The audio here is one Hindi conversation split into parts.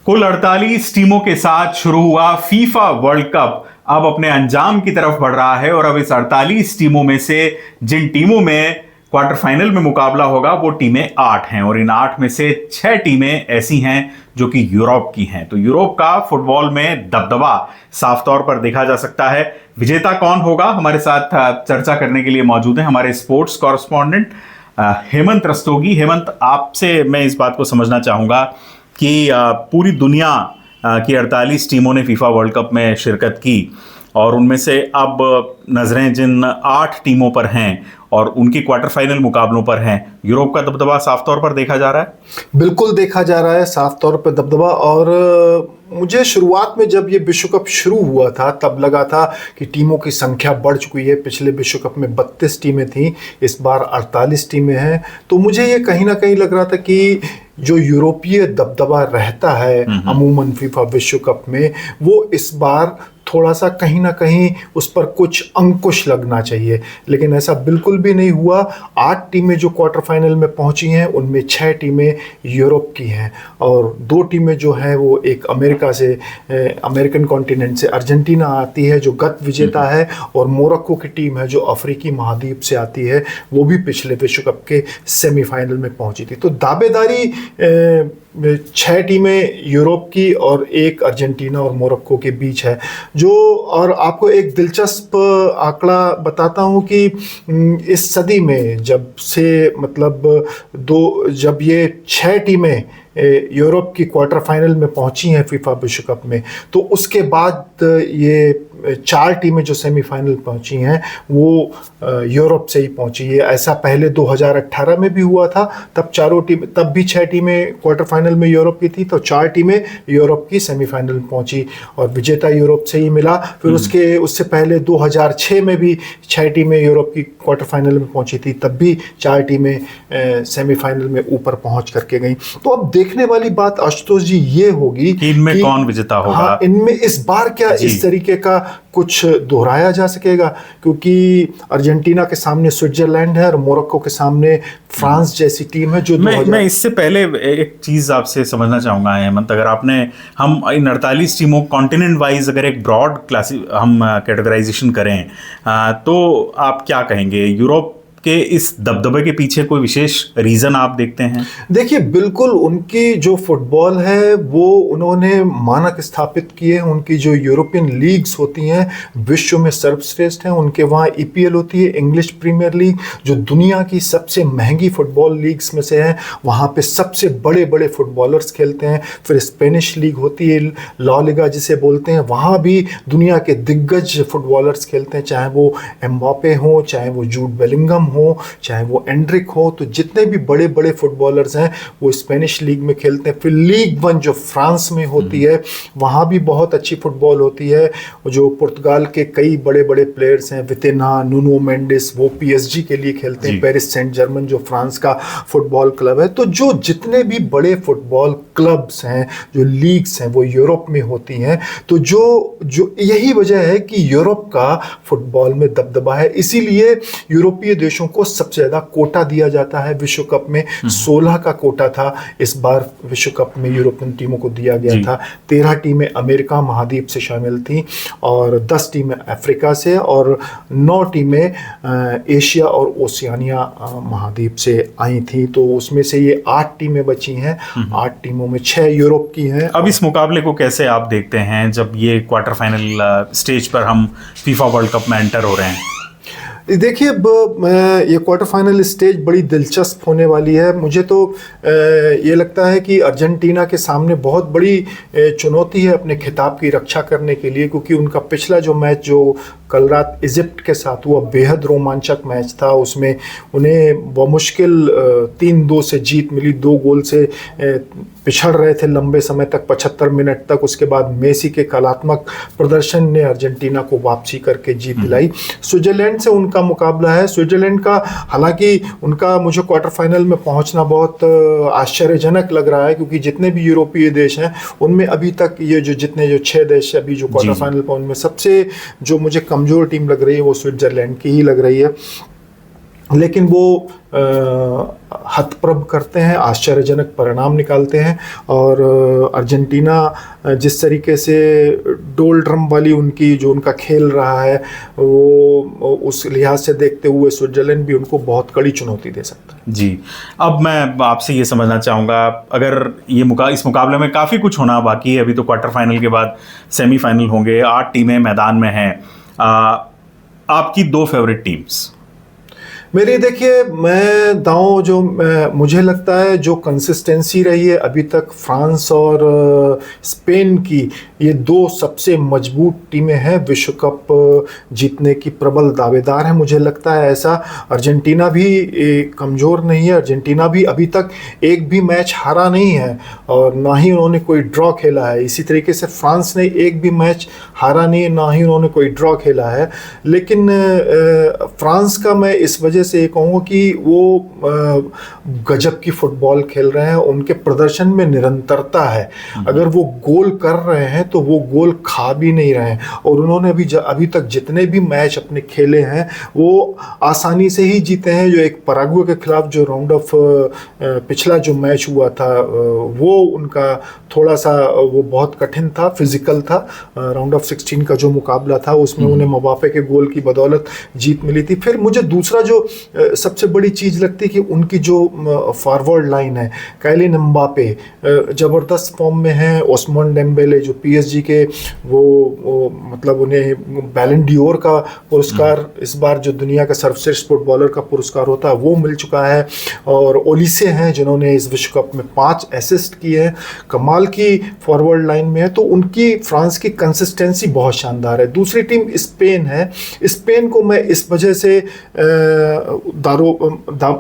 कुल 48 टीमों के साथ शुरू हुआ फीफा वर्ल्ड कप अब अपने अंजाम की तरफ बढ़ रहा है और अब इस 48 टीमों में से जिन टीमों में क्वार्टर फाइनल में मुकाबला होगा वो टीमें 8 हैं और इन 8 में से 6 टीमें ऐसी हैं जो कि यूरोप की हैं। तो यूरोप का फुटबॉल में दबदबा साफ तौर पर देखा जा सकता है। विजेता कौन होगा, हमारे साथ चर्चा करने के लिए मौजूद हैं हमारे स्पोर्ट्स कॉरेस्पॉन्डेंट हेमंत रस्तोगी। हेमंत, आपसे मैं इस बात को समझना चाहूँगा कि पूरी दुनिया की 48 टीमों ने फीफा वर्ल्ड कप में शिरकत की और उनमें से अब नज़रें जिन 8 टीमों पर हैं और उनकी क्वार्टर फाइनल मुकाबलों पर हैं, यूरोप का दबदबा साफ तौर पर देखा जा रहा है। बिल्कुल देखा जा रहा है साफ तौर पर दबदबा। और मुझे शुरुआत में जब ये विश्व कप शुरू हुआ था तब लगा था कि टीमों की संख्या बढ़ चुकी है। पिछले विश्व कप में 32 टीमें थीं, इस बार 48 टीमें हैं। तो मुझे ये कहीं ना कहीं लग रहा था कि जो यूरोपीय दबदबा रहता है अमूमन फीफा विश्व कप में, वो इस बार थोड़ा सा कहीं ना कहीं उस पर कुछ अंकुश लगना चाहिए, लेकिन ऐसा बिल्कुल भी नहीं हुआ। 8 टीमें जो क्वार्टर फाइनल में पहुंची हैं उनमें 6 टीमें यूरोप की हैं और 2 टीमें जो हैं वो एक अमेरिका से, अमेरिकन कॉन्टिनेंट से अर्जेंटीना आती है जो गत विजेता है, और मोरक्को की टीम है जो अफ्रीकी महाद्वीप से आती है, वो भी पिछले विश्व कप के सेमीफाइनल में पहुंची थी। तो दावेदारी 6 टीमें यूरोप की और एक अर्जेंटीना और मोरक्को के बीच है। जो और आपको एक दिलचस्प आंकड़ा बताता हूं कि इस सदी में जब से जब ये 6 टीमें यूरोप की क्वार्टर फाइनल में पहुंची हैं फीफा विश्व कप में, तो उसके बाद ये 4 टीमें जो सेमीफाइनल पहुंची हैं वो यूरोप से ही पहुंची है। ऐसा पहले 2018 में भी हुआ था, तब भी 6 टीमें क्वार्टर फाइनल में यूरोप की थी, तो 4 टीमें यूरोप की सेमीफाइनल में पहुंची और विजेता यूरोप से ही मिला। फिर उससे पहले 2006 में भी 6 टीमें यूरोप की क्वार्टर फाइनल में पहुंची थी, तब भी 4 टीमें सेमीफाइनल में ऊपर पहुंच करके गई। तो अब देखने वाली बात आशुतोष जी ये होगी कि इनमें कौन विजेता होगा। हाँ, इनमें इस बार क्या इस तरीके का कुछ दोहराया जा सकेगा, क्योंकि अर्जेंटीना के सामने स्विट्जरलैंड है और मोरक्को के सामने फ्रांस जैसी टीम है जो मैं इससे पहले एक चीज़ आपसे समझना चाहूँगा हेमंत, अगर हम इन 48 टीमों कॉन्टिनेंट वाइज अगर एक ब्रॉड हम कैटेगराइजेशन करें तो आप क्या कहेंगे, यूरोप के इस दबदबे के पीछे कोई विशेष रीज़न आप देखते हैं? देखिए, बिल्कुल उनकी जो फुटबॉल है वो उन्होंने मानक स्थापित किए हैं। उनकी जो यूरोपियन लीग्स होती हैं विश्व में सर्वश्रेष्ठ हैं। उनके वहाँ EPL होती है, इंग्लिश प्रीमियर लीग, जो दुनिया की सबसे महंगी फुटबॉल लीग्स में से है। वहाँ पे सबसे बड़े बड़े फुटबॉलर्स खेलते हैं। फिर स्पेनिश लीग होती है, ला लिगा जिसे बोलते हैं, वहाँ भी दुनिया के दिग्गज फुटबॉलर्स खेलते हैं, चाहे वो एम्बापे हो, चाहे वो जूड बेलिंगम हो, चाहे वो एंड्रिक हो। तो जितने भी बड़े बड़े फुटबॉलर्स हैं वो स्पेनिश लीग में खेलते हैं। फिर लीग 1 जो फ्रांस में होती है वहाँ भी बहुत अच्छी फुटबॉल होती है। जो पुर्तगाल के कई बड़े बड़े प्लेयर्स हैं, वितिना, नुनो मेंडिस, वो PSG के लिए खेलते हैं। पेरिस सेंट जर्मन जो फ्रांस का फुटबॉल क्लब है। तो जो जितने भी बड़े फुटबॉल क्लब्स हैं, जो लीग्स हैं, वो यूरोप में होती हैं। तो जो यही वजह है कि यूरोप का फुटबॉल में दबदबा है। इसीलिए यूरोपीय देशों को सबसे ज्यादा कोटा दिया जाता है विश्व कप में। 16 का कोटा था इस बार विश्व कप में यूरोपियन टीमों को दिया गया था। 13 टीमें अमेरिका महाद्वीप से शामिल थीं और 10 टीमें अफ्रीका से और 9 टीमें एशिया और ओशियानिया महाद्वीप से आई थी। तो उसमें से ये 8 टीमें बची हैं। 8 टीमों में 6 यूरोप की हैं। अब इस मुकाबले को कैसे आप देखते हैं जब ये क्वार्टर फाइनल स्टेज पर हम फीफा वर्ल्ड कप में एंटर हो रहे हैं? देखिए, ये क्वार्टर फाइनल स्टेज बड़ी दिलचस्प होने वाली है। मुझे तो ये लगता है कि अर्जेंटीना के सामने बहुत बड़ी चुनौती है अपने खिताब की रक्षा करने के लिए, क्योंकि उनका पिछला जो मैच जो कल रात इजिप्ट के साथ हुआ बेहद रोमांचक मैच था। उसमें उन्हें बमुश्किल 3-2 से जीत मिली। 2 गोल से पिछड़ रहे थे लंबे समय तक, 75 मिनट तक। उसके बाद मेसी के कलात्मक प्रदर्शन ने अर्जेंटीना को वापसी करके जीत दिलाई। स्विट्जरलैंड से उनका मुकाबला है। स्विट्जरलैंड का हालांकि उनका मुझे क्वार्टर फाइनल में पहुंचना बहुत आश्चर्यजनक लग रहा है, क्योंकि जितने भी यूरोपीय देश हैं उनमें अभी तक ये जितने 6 देश अभी जो क्वार्टर फाइनल पर, उनमें सबसे जो मुझे कमज़ोर टीम लग रही है वो स्विट्जरलैंड की ही लग रही है। लेकिन वो हतप्रभ करते हैं, आश्चर्यजनक परिणाम निकालते हैं। और अर्जेंटीना जिस तरीके से डोल ड्रम वाली उनका खेल रहा है, वो उस लिहाज से देखते हुए स्विट्जरलैंड भी उनको बहुत कड़ी चुनौती दे सकता है। जी, अब मैं आपसे ये समझना चाहूँगा, अगर इस मुकाबले में काफ़ी कुछ होना बाकी है, अभी तो क्वार्टर फाइनल के बाद सेमीफाइनल होंगे, 8 टीमें मैदान में हैं, आपकी 2 फेवरेट टीम्स? मेरी देखिए, मुझे लगता है जो कंसिस्टेंसी रही है अभी तक फ्रांस और स्पेन की, ये 2 सबसे मजबूत टीमें हैं, विश्व कप जीतने की प्रबल दावेदार हैं। मुझे लगता है ऐसा अर्जेंटीना भी कमज़ोर नहीं है, अर्जेंटीना भी अभी तक एक भी मैच हारा नहीं है और ना ही उन्होंने कोई ड्रॉ खेला है। इसी तरीके से फ्रांस ने एक भी मैच हारा नहीं है, ना ही उन्होंने कोई ड्रॉ खेला है। लेकिन फ्रांस का मैं इस वजह से ये कहूँगा कि वो गजब की फुटबॉल खेल रहे हैं, उनके प्रदर्शन में निरंतरता है। अगर वो गोल कर रहे हैं तो वो गोल खा भी नहीं रहे हैं, और उन्होंने अभी तक जितने भी मैच अपने खेले हैं वो आसानी से ही जीते हैं। जो एक पराग्वे के खिलाफ जो राउंड ऑफ पिछला जो मैच हुआ था, वो उनका थोड़ा सा वो बहुत कठिन था, फिजिकल था। राउंड ऑफ 16 का जो मुकाबला था उसमें उन्हें मबापे के गोल की बदौलत जीत मिली थी। फिर मुझे दूसरा जो सबसे बड़ी चीज़ लगती है कि उनकी जो फॉरवर्ड लाइन है, काइलिन एम्बापे ज़बरदस्त फॉर्म में है, ओस्मान डेम्बेले जो पीएसजी के वो मतलब उन्हें बैलन डियोर का पुरस्कार, इस बार जो दुनिया का सर्वश्रेष्ठ फुटबॉलर का पुरस्कार होता है वो मिल चुका है, और ओलिसे हैं जिन्होंने इस विश्व कप में 5 असिस्ट किए हैं। कमाल की फॉरवर्ड लाइन में है, तो उनकी फ्रांस की कंसिस्टेंसी बहुत शानदार है। दूसरी टीम स्पेन है। स्पेन को मैं इस वजह से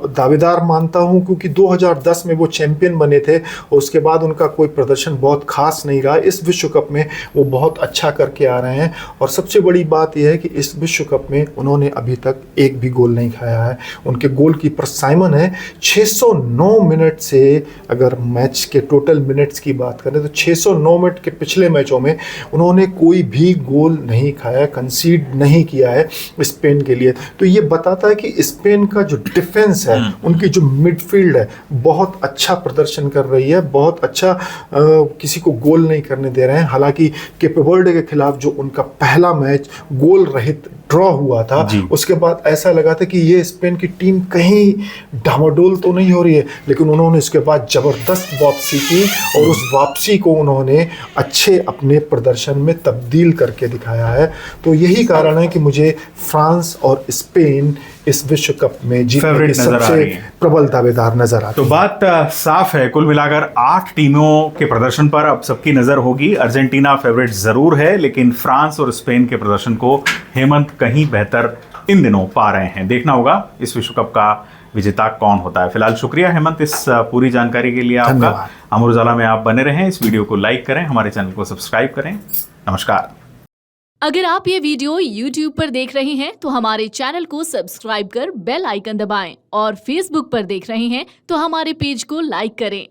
दावेदार मानता हूं क्योंकि 2010 में वो चैंपियन बने थे और उसके बाद उनका कोई प्रदर्शन बहुत खास नहीं रहा। इस विश्व कप में वो बहुत अच्छा करके आ रहे हैं, और सबसे बड़ी बात यह है कि इस विश्व कप में उन्होंने अभी तक एक भी गोल नहीं खाया है। उनके गोलकीपर साइमन है। 609 मिनट से, अगर मैच के टोटल मिनट्स की बात करें तो 609 मिनट के पिछले मैचों में उन्होंने कोई भी गोल नहीं खाया, कंसीड नहीं किया है स्पेन के लिए। तो ये बताता है कि स्पेन का जो डिफेंस है, उनकी जो मिडफील्ड है, बहुत अच्छा प्रदर्शन कर रही है, बहुत अच्छा किसी को गोल नहीं करने दे रहे हैं। हालांकि केप वर्डे के खिलाफ जो उनका पहला मैच गोल रहित ड्रॉ हुआ था, उसके बाद ऐसा लगा था कि ये स्पेन की टीम कहीं डामाडोल तो नहीं हो रही है, लेकिन उन्होंने इसके बाद ज़बरदस्त वापसी की और उस वापसी को उन्होंने अच्छे अपने प्रदर्शन में तब्दील करके दिखाया है। तो यही कारण है कि मुझे फ्रांस और स्पेन इस विश्व कप में जीतने के सबसे प्रबल दावेदार नजर आते हैं। तो बात साफ है, कुल मिलाकर 8 टीमों के प्रदर्शन पर अब सबकी नजर होगी। अर्जेंटीना फेवरेट जरूर है, लेकिन फ्रांस और स्पेन के प्रदर्शन को हेमंत कहीं बेहतर इन दिनों पा रहे हैं। देखना होगा इस विश्व कप का विजेता कौन होता है। फिलहाल शुक्रिया हेमंत इस पूरी जानकारी के लिए आपका। अमर उजाला में आप बने रहें, इस वीडियो को लाइक करें, हमारे चैनल को सब्सक्राइब करें। नमस्कार। अगर आप ये वीडियो YouTube पर देख रहे हैं तो हमारे चैनल को सब्सक्राइब कर बेल आइकन दबाएं, और Facebook पर देख रहे हैं तो हमारे पेज को लाइक करें।